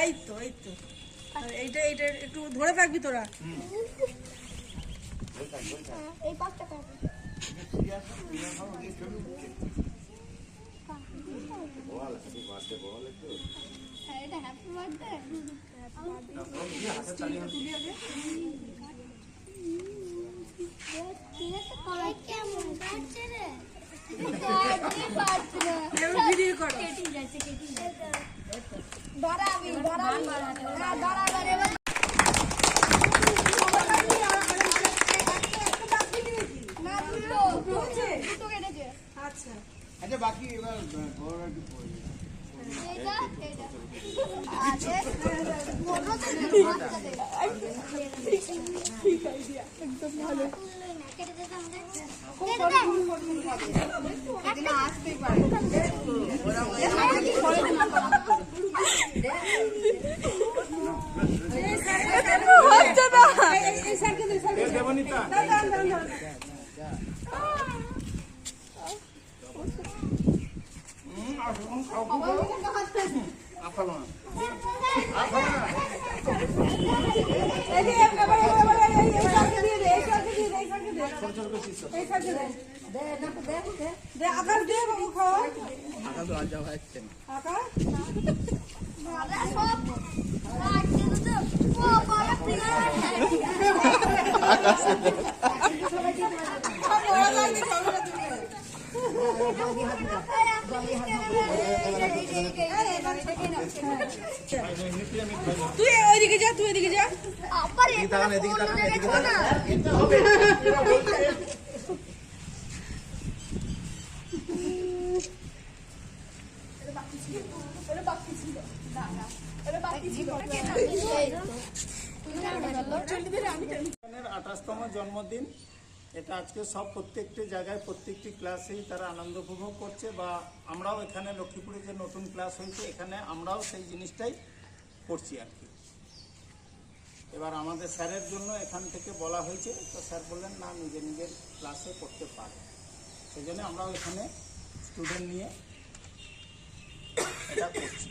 এই তো এইটা একটু ধরে থাকবি তোরা। এই পাঁচটা কাট। এটা হ্যাপি বার্থডে। তুলি আগে। কেমন বার্থডে রে? ভিডিও করো। আচ্ছা বাকি এবার বড়রা কি পড়বে? একদম ভালো। আসতেই পারে। তুই ওইদিকে যা, তুই এদিকে যা। আঠাশতম জন্মদিন। এটা আজকে সব প্রত্যেকটি জায়গায় প্রত্যেকটি ক্লাসেই তারা আনন্দ উপভোগ করছে, বা আমরাও এখানে লক্ষ্মীপুরে যে নতুন ক্লাস হয়েছে এখানে আমরাও সেই জিনিসটাই করছি আর কি। এবার আমাদের স্যারের জন্য এখান থেকে বলা হয়েছে, তো স্যার বললেন না নিজের নিজের ক্লাসে করতে পারে, সেই জন্য আমরাও এখানে স্টুডেন্ট নিয়ে এটা করছি।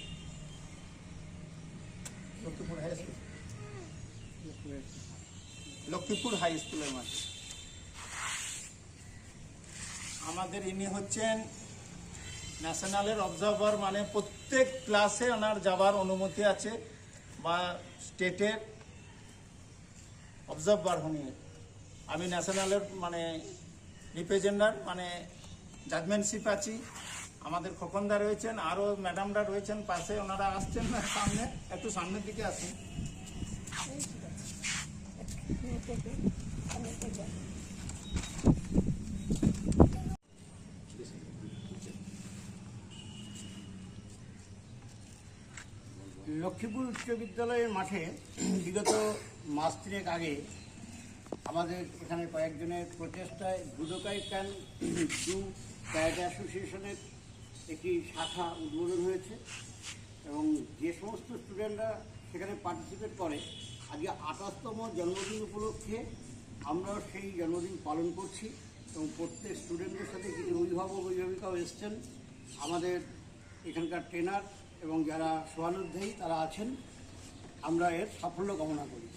লক্ষ্মীপুর হাই স্কুলের মাঠে আমাদের ইনি হচ্ছেন ন্যাশনালের অবজারভার, মানে প্রত্যেক ক্লাসে ওনার যাবার অনুমতি আছে, বা স্টেটের অবজারভার উনি। আমি ন্যাশনালের মানে রিপ্রেজেন্টার, মানে জাজমেন্টশিপ আছি। আমাদের খোকনদা রয়েছেন, আরও ম্যাডামরা রয়েছেন পাশে, ওনারা আসছেন না সামনে, একটু সামনের দিকে আসুন। লক্ষ্মীপুর উচ্চ বিদ্যালয়ের মাঠে বিগত মাস তিনেক আগে আমাদের এখানে কয়েকজনের প্রচেষ্টায় বুদোকাই ক্যান ডু ক্যারাটে অ্যাসোসিয়েশনের একটি শাখা উদ্বোধন হয়েছে, এবং যে সমস্ত স্টুডেন্টরা সেখানে পার্টিসিপেট করে আজকে 28তম জন্মদিন উপলক্ষে আমরা সেই জন্মদিন পালন করছি, এবং প্রত্যেক স্টুডেন্টদের সাথে কিছু অভিভাবক অভিভাবিকাও এসছেন, আমাদের এখানকার ট্রেনার এবং যারা সহানুধ্যায়ী তারা আছেন। আমরা এর সাফল্য কামনা করি।